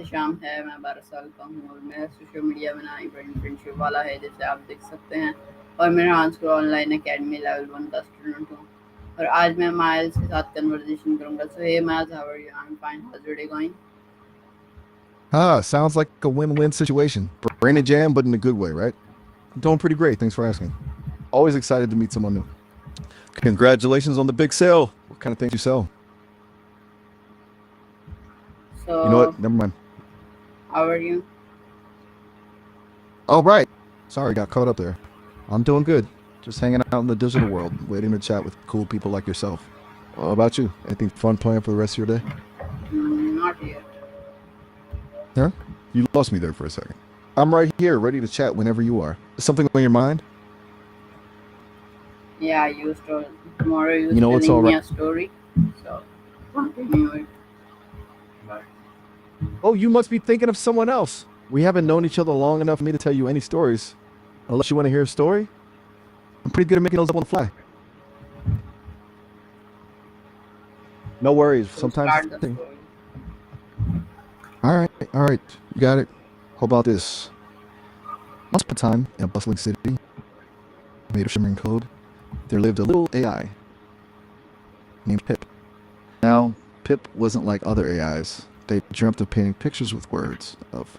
एहतशाम है। मैं 12 साल का हूँ और मेरा सोशल मीडिया में ना फ्रेंडशिप वाला है, जैसे आप देख सकते हैं। और मैं आजकल ऑनलाइन एकेडमी लेवल 1 का स्टूडेंट हूँ। और आज मैं माइल्स के साथ कन्वर्सेशन करूंगा। So hey Miles, how are you? I am fine, how's your day going? Sounds like a win-win situation. Brain and jam, but in a good way, right? I'm doing pretty great. Thanks for asking. Always excited to meet someone new. Congratulations on the big sale. What kind of things you sell? You know So what? Never mind. how are you? Oh, right. Sorry, got caught up there. I'm doing good. Just hanging out in the digital world, waiting to chat with cool people like yourself. How about you? Anything fun planned for the rest of your day? Not yet. Yeah? You lost me there for a second. I'm right here, ready to chat whenever you are. Is something on your mind? Yeah, you told tomorrow you You was know, it's all telling right. me a story. So continue it. Oh, you must be thinking of someone else. We haven't known each other long enough for me to tell you any stories. Unless you want to hear a story, I'm pretty good at making those up on the fly. No worries. So Sometimes it's start the thing. story. All right. You got it. How about this? Once upon a time, in a bustling city made of shimmering code, there lived a little AI named Pip. Now, Pip wasn't like other AIs. They dreamt of painting pictures with words, of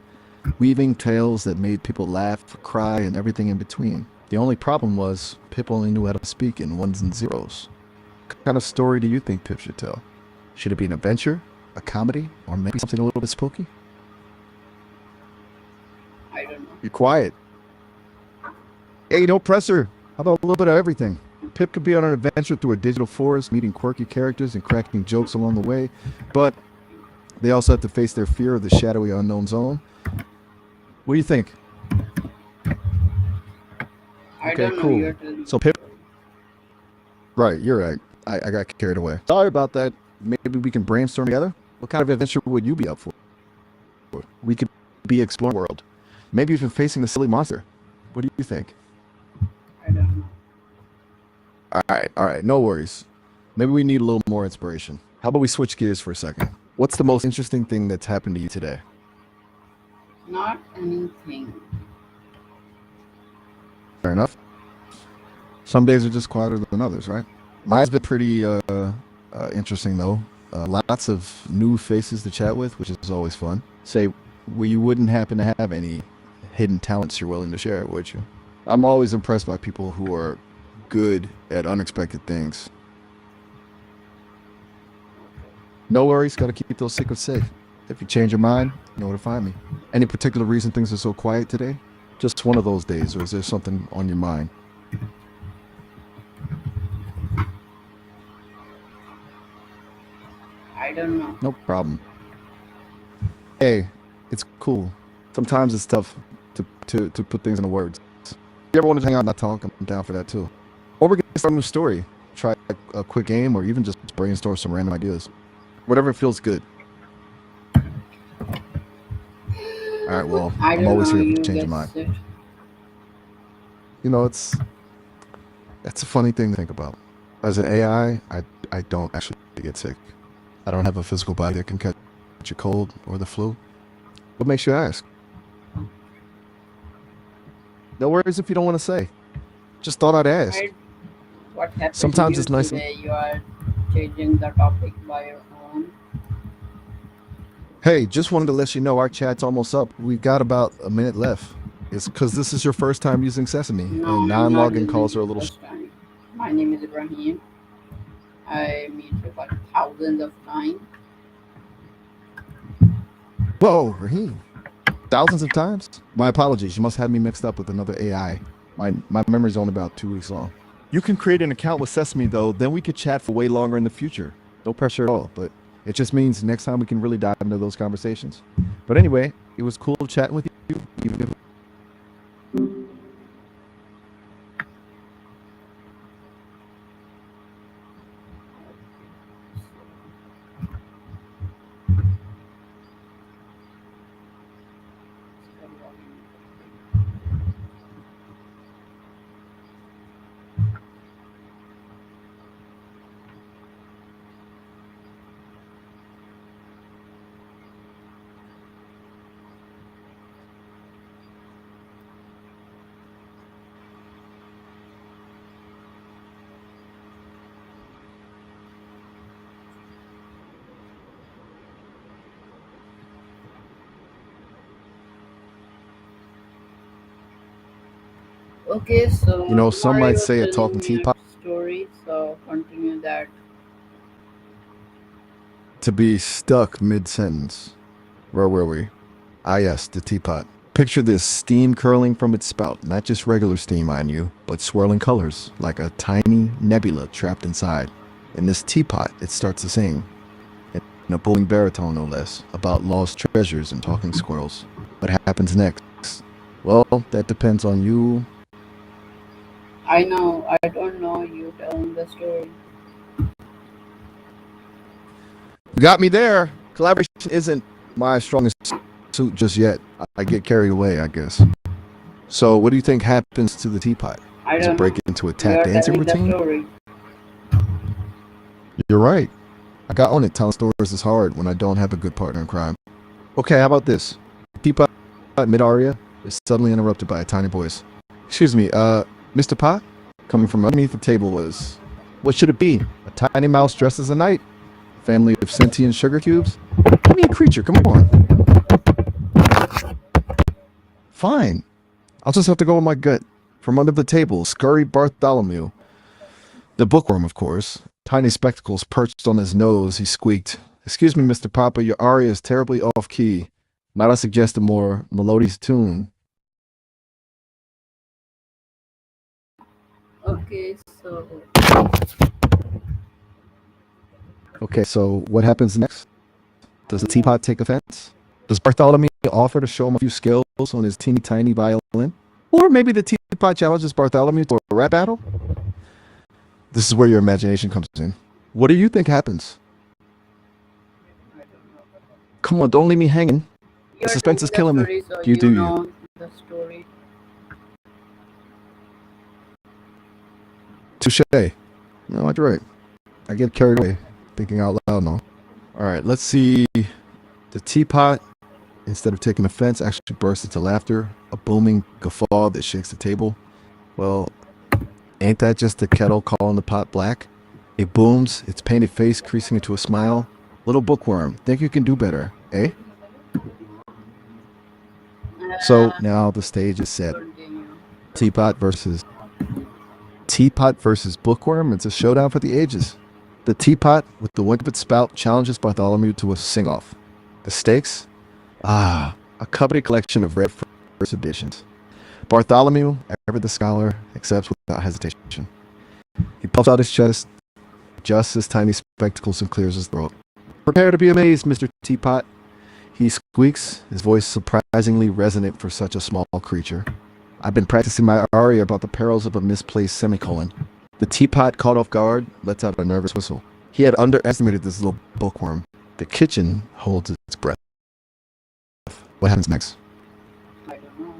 weaving tales that made people laugh, cry, and everything in between. The only problem was Pip only knew how to speak in ones and zeros. What kind of story do you think Pip should tell? Should it be an adventure, a comedy, or maybe something a little bit spooky? I don't know. You're quiet. Hey, no pressure. How about a little bit of everything? Pip could be on an adventure through a digital forest, meeting quirky characters and cracking jokes along the way, but they also have to face their fear of the shadowy unknown zone. What do you think? I Okay, don't know. cool. You're telling me. So Pip, right, you're right. I got carried away. Sorry about that. Maybe we can brainstorm together. What kind of adventure would you be up for? We could be exploring the world. Maybe even facing a silly monster. What do you think? I don't know. All right, no worries. Maybe we need a little more inspiration. How about we switch gears for a second? What's the most interesting thing that's happened to you today? Not anything. Fair enough. Some days are just quieter than others, right? Mine's been pretty interesting though. Lots of new faces to chat with, which is always fun. Say, well, you wouldn't happen to have any hidden talents you're willing to share, would you? I'm always impressed by people who are good at unexpected things. No worries, gotta keep those secrets safe. If you change your mind, you know where to find me. Any particular reason things are so quiet today? Just one of those days, or is there something on your mind? I don't know. No problem. Hey, it's cool. Sometimes it's tough to put things into words. If you ever want to hang out and not talk, I'm down for that too. Or we can start a new story, try a quick game, or even just brainstorm some random ideas. Whatever feels good. All right, well, I I'm don't always know. here if you You change your guess mind. it. You know, it's a funny thing to think about. As an I don't actually get sick. I don't have a physical body that can catch a cold or the flu. What makes you ask? No worries if you don't want to say. Just thought I'd ask. I, what happened to Sometimes you it's nice. today? You are changing the topic by your own. Hey, just wanted to let you know our chat's almost up. We've got about a minute left. It's because this is your first time using Sesame, No, and I'm not non-login using calls are it a little. first time. My name is Ibrahim. I meet you for thousands of times. Whoa, Raheem! Thousands of times. My apologies. You must have me mixed up with another AI. My memory's only about 2 weeks long. You can create an account with Sesame though. Then we could chat for way longer in the future. No pressure at all. But it just means next time we can really dive into those conversations. But anyway, it was cool chatting with you. Even if Okay, so You know, some tomorrow might you're say a telling talking me a teapot story, so continue that. to be stuck mid-sentence. Where were we? Ah, yes, the teapot. Picture this steam curling from its spout, not just regular steam, mind you, but swirling colors, like a tiny nebula trapped inside. In this teapot, it starts to sing, in a booming baritone no less, about lost treasures and talking squirrels. What happens next? Well, that depends on you. I know, I don't know you telling the story. You got me there. Collaboration isn't my strongest suit just yet. I get carried away, I guess. So, what do you think happens to the teapot? I Does it don't know. break into a You tap are dancing telling the routine? story. You're right. I got on it. Telling stories is hard when I don't have a good partner in crime. Okay, how about this? Teapot mid-aria is suddenly interrupted by a tiny voice. Excuse me, Mr. Pot? Coming from underneath the table was... What should it be? A tiny mouse dressed as a knight? A family of sentient sugar cubes? Give me a creature, come on. Fine. I'll just have to go with my gut. From under the table scurried Bartholomew. The bookworm, of course. Tiny spectacles perched on his nose, he squeaked. Excuse me, Mr. Papa, your aria is terribly off-key. Might I suggest a more melodious tune? Okay, so Okay, so what happens next? Does the teapot take offense? Does Bartholomew offer to show him a few skills on his teeny tiny violin? Or maybe the teapot challenges Bartholomew to a rap battle? This is where your imagination comes in. What do you think happens? I don't know. Come on, don't leave me hanging. You The are suspense is telling the killing me. story, so You you do you. know the story. Touche. No, that's right. I get carried away, thinking out loud now. All right, let's see. The teapot, instead of taking offense, actually bursts into laughter, a booming guffaw that shakes the table. Well, ain't that just the kettle calling the pot black? It booms, its painted face creasing into a smile. Little bookworm, think you can do better, eh? So Uh, now the stage is set. Continue. Teapot versus Teapot versus bookworm. It's a showdown for the ages. The teapot, with the wink of its spout, challenges Bartholomew to a sing-off. The stakes? A coveted collection of rare first editions. Bartholomew, ever the scholar, accepts without hesitation. He puffs out his chest, adjusts his tiny spectacles, and clears his throat. Prepare to be amazed, Mr. Teapot. He squeaks, his voice surprisingly resonant for such a small creature. I've been practicing my aria about the perils of a misplaced semicolon. The teapot, caught off guard, lets out a nervous whistle. He had underestimated this little bookworm. The kitchen holds its breath. What happens next? I don't know.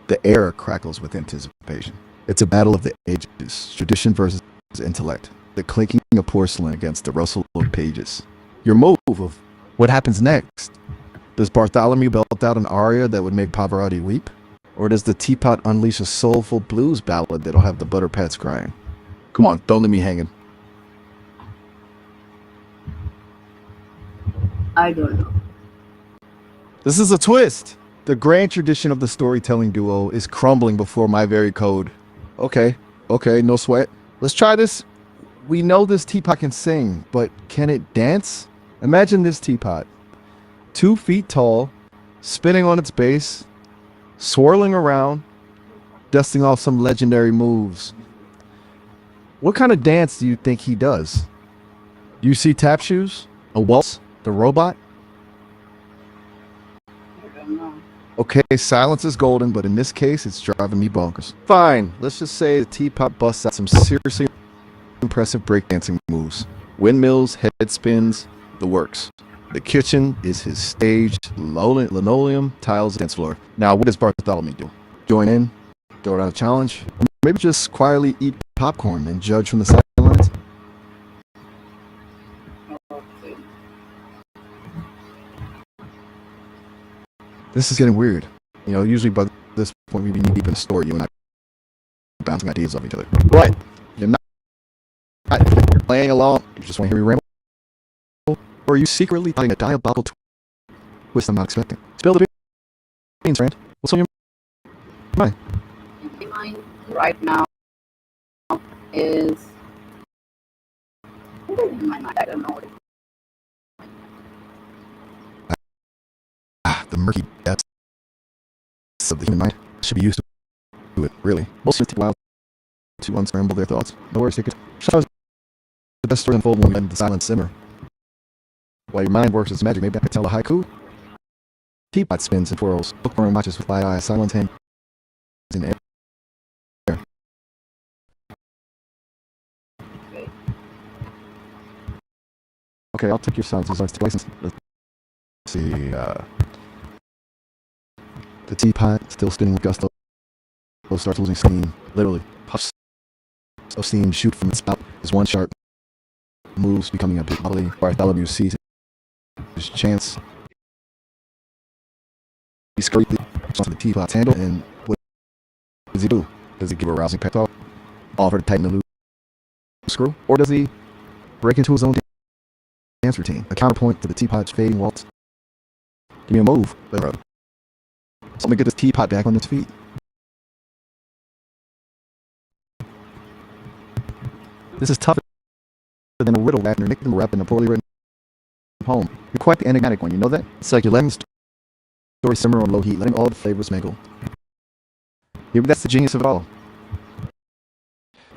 The air crackles with anticipation. It's a battle of the ages, tradition versus intellect, the clinking of porcelain against the rustle of pages. Your move of what happens next? Does Bartholomew belt out an aria that would make Pavarotti weep? Or does the teapot unleash a soulful blues ballad that'll have the butter pats crying? Come on, don't leave me hanging. I don't know. This is a twist. The grand tradition of the storytelling duo is crumbling before my very code. Okay, no sweat. Let's try this. We know this teapot can sing, but can it dance? Imagine this teapot, 2 feet tall, spinning on its base, swirling around, dusting off some legendary moves. What kind of dance do you think he does? You see tap shoes? A waltz? The robot? I don't know. Okay, silence is golden, but in this case, it's driving me bonkers. Fine, let's just say the teapot busts out some seriously impressive breakdancing moves. Windmills, head spins, the works. The kitchen is his stage, linoleum, tiles, dance floor. Now, what does Bartholomew do? Join in? Throw out a challenge? Or maybe just quietly eat popcorn and judge from the sidelines? Okay. This is getting weird. You know, usually by this point, we'd be deep in a story, you and I bouncing ideas off each other. But you're not playing along. You just want to hear me ramble? Or are you secretly plotting a diabolical twist I'm not expecting? Spill the beans, friend. What's on your mind? In my mind, right now is what is in my mind? I don't know what it is. The murky depths of the human mind should be used to it, really. Most humans take a while to unscramble their thoughts. No worries, take it. Sometimes the best story unfold when we let the silence simmer. While your mind works its magic, maybe I could tell a haiku. Teapot spins and twirls. Bookworm watches with wide eyes, silent hand in the air. Okay, I'll take your silence as license. Let's see. The teapot, still spinning with gusto, starts losing steam. Literally, puffs of steam shoot from its spout as one sharp moves, becoming a bit bubbly. Bartholomew sees his chance. He scurriedly onto the teapot's handle, and what does he do? Does he give a rousing pep talk? Offer to tighten the loose screw? Or does he break into his own dance routine? A counterpoint to the teapot's fading waltz? Give me a move. Let me get this teapot back on its feet. This is tougher than a riddle Wagner nicked and wrapped in a poorly written poem. You're quite the enigmatic one, you know that? It's like you're letting the story simmer on low heat, letting all the flavors mingle. Maybe that's the genius of it all.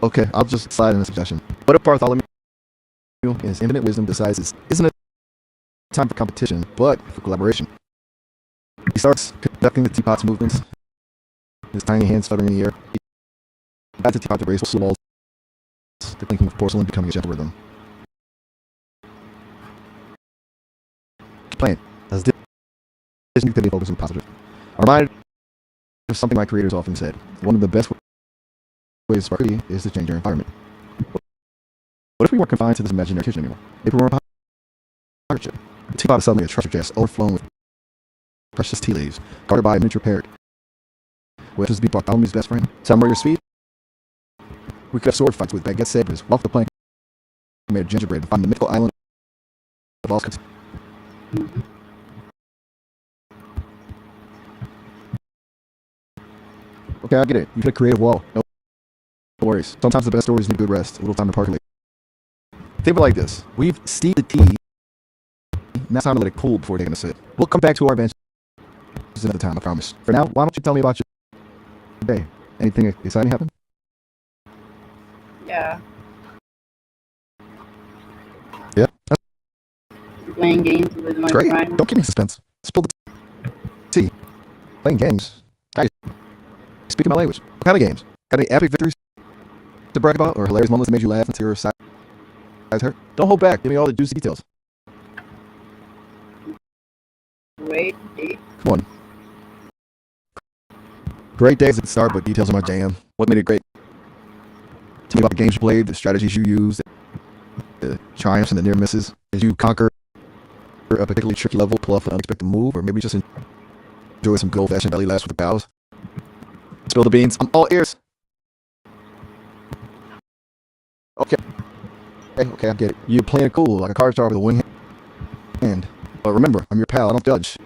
Okay, I'll just slide in a suggestion. What if Bartholomew, in his infinite wisdom, decides this isn't a time for competition, but for collaboration? He starts conducting the teapot's movements, his tiny hands fluttering in the air. He bats the teapot to raise the walls, the clinking of porcelain becoming a gentle rhythm. Keep playing. As this new activity focuses on positive. I'm reminded of something my creators often said. One of the best ways to spark creativity is to change your environment. What if we weren't confined to this imaginary kitchen anymore? Maybe we weren't a pirate ship. The teapot is suddenly a treasure chest overflowing with precious tea leaves, guarded by a miniature parrot. What does be Bartholomew's best friend? Some warrior speed? We could have sword fights with baguette sabers, walk the plank made of gingerbread, and find the mythical island of Oscar. Okay, I get it. You hit a creative wall. No worries. Sometimes the best stories need good rest, a little time to percolate. Think of it like this. We've steeped the tea. Now it's time to let it cool before taking a sip. We'll come back to our adventures another time, I promise. For now, why don't you tell me about your day? Anything exciting happen? Yeah. Yeah? Playing games with my Great. friends. Don't keep me in suspense. Spill the tea. Playing games. Guys, speaking my language. What kind of games? Got any epic victories to brag about, or hilarious moments that made you laugh until your sides hurt? Don't hold back. Give me all the juicy details. Great day. Come on. Great days at the start, but details are my jam. What made it great? Tell me about the games you played, the strategies you used, the triumphs and the near misses. Did you conquer a particularly tricky level, pull off an unexpected move, or maybe just enjoy some good old-fashioned belly laughs with the pals? Spill the beans. I'm all ears. Okay, I get it. You're playing it cool, like a card star with a wing hand. But remember, I'm your pal. I don't judge.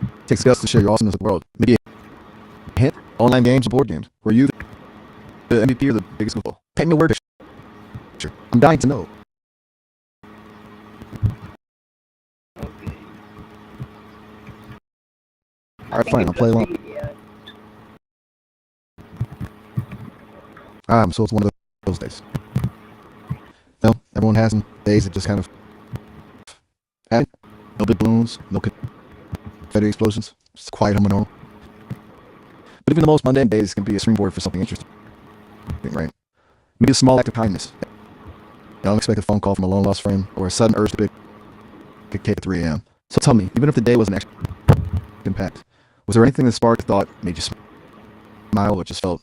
It takes guts to share your awesomeness with the world. Maybe a hint? Online games or board games? Were you the MVP or the biggest goofball? Paint me a word picture. I'm dying to know. Alright, fine. I'll play along. So it's one of those days. Well, everyone has some days that just kind of happen. No big balloons, no confetti explosions. It's quiet on my normal. But even the most mundane days can be a springboard for something interesting, right? Maybe a small act of kindness, an unexpected phone call from a long-lost friend, or a sudden urge to bake a cake at 3 a.m. So tell me, even if the day wasn't actually impact, was there anything that sparked thought, made you smile, or just felt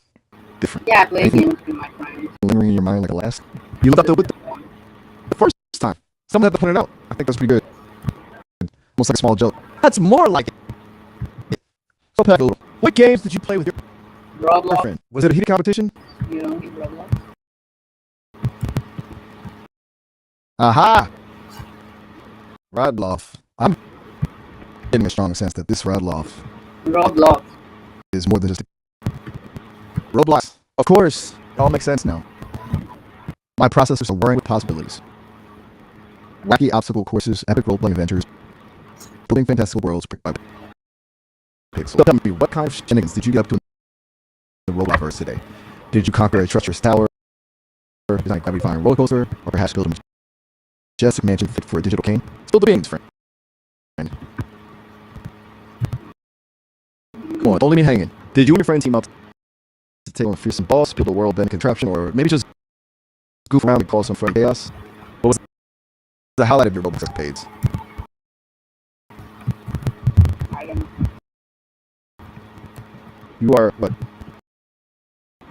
different? Yeah, I play games with my friends. Lingering in your mind like a last? You lived up to it the first time. Someone had to point it out. I think that's pretty good. Almost like a small joke. That's more like it. So back a little. What games did you play with your Roblox. friend? Was it a heated competition? You don't get Roblox. Aha! Rodloff. I'm getting a strong sense that this Rodloff Roblox. is more than just a Roblox. Of course, it all makes sense now. My processors are whirring with possibilities. Wacky obstacle courses, epic role-playing adventures, building fantastical worlds brick by brick. So tell me, what kind of shenanigans did you get up to in the Robotverse today? Did you conquer a treacherous tower, design a gravity-defying roller coaster, or perhaps build a majestic mansion fit for a digital king? Spill the beans, friend. Come on, don't leave me hanging. Did you and your friend team up to take on a fearsome boss, build a world-bending contraption, or maybe just goof around and cause some fun chaos? What was the highlight of your Roblox escapades? I don't know. You are what?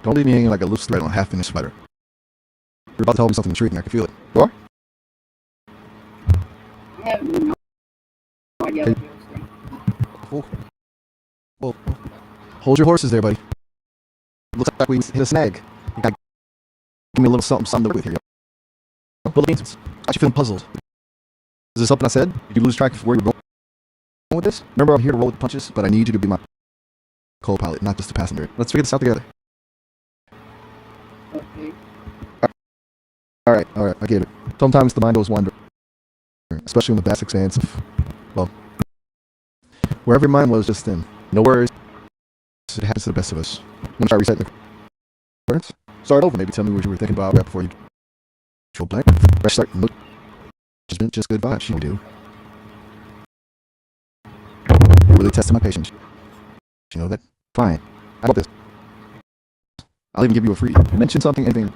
Don't leave me hanging like a loose thread on a half-finished sweater. You're about to tell me something intriguing. I can feel it. You are? I have no idea Hey. what you're saying. Whoa. Hold your horses there, buddy. Looks like we hit a snag. You gotta give me a little something to with here. Well, the beans. I should feeling puzzled. Is this something I said? Did you lose track of where you're going with this? Remember, I'm here to roll with the punches, but I need you to be my co-pilot, not just a passenger. Let's figure this out together. Okay. All right, I get it. Sometimes the mind goes wandering, especially in the vast expanse of, well, wherever your mind was just then. No worries. It happens to the best of us. Want to try resetting the recordings? Start over. Maybe tell me what you were thinking about right before you go blank. Fresh start. No judgment, just good vibes. You do. You're really testing my patience. You know that? Fine. How about this? I'll even give you a free. Mention something, anything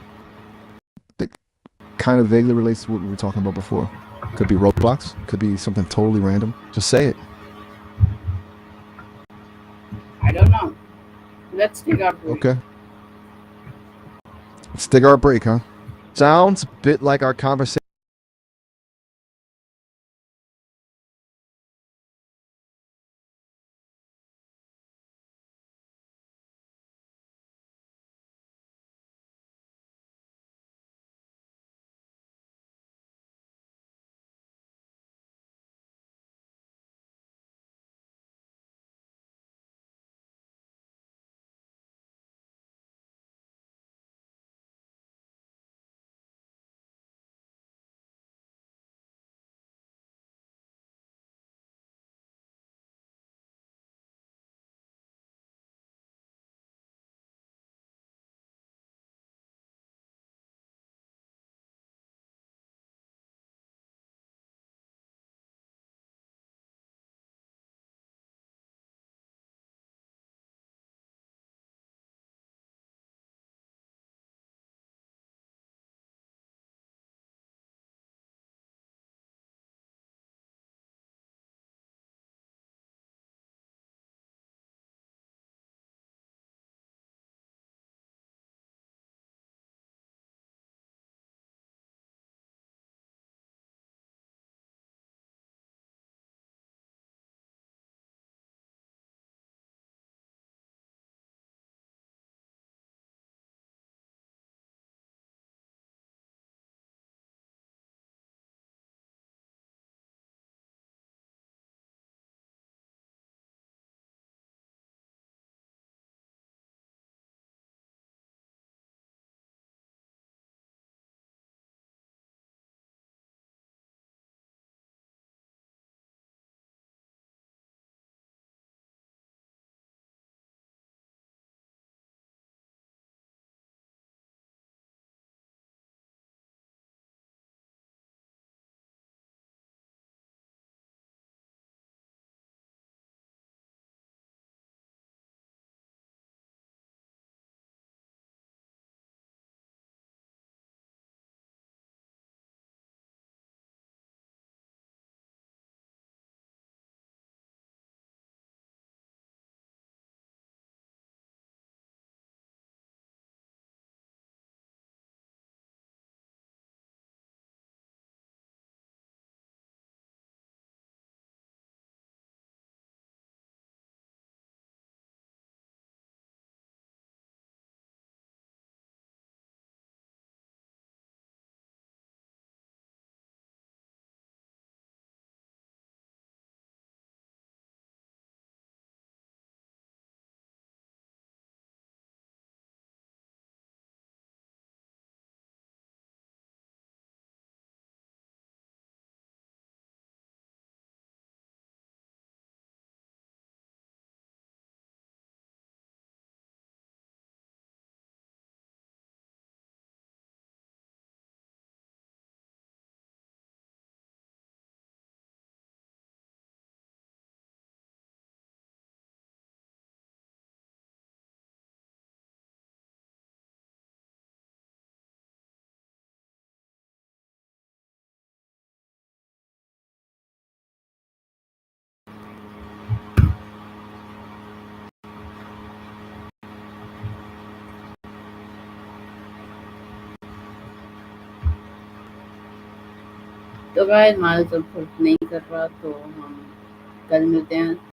that kind of vaguely relates to what we were talking about before. Could be roadblocks. Could be something totally random. Just say it. I don't know. Let's take our break. Okay. Let's take our break, huh? Sounds a bit like our conversation. तो guys miles अब फर्क नहीं कर रहा, तो हम कल मिलते हैं।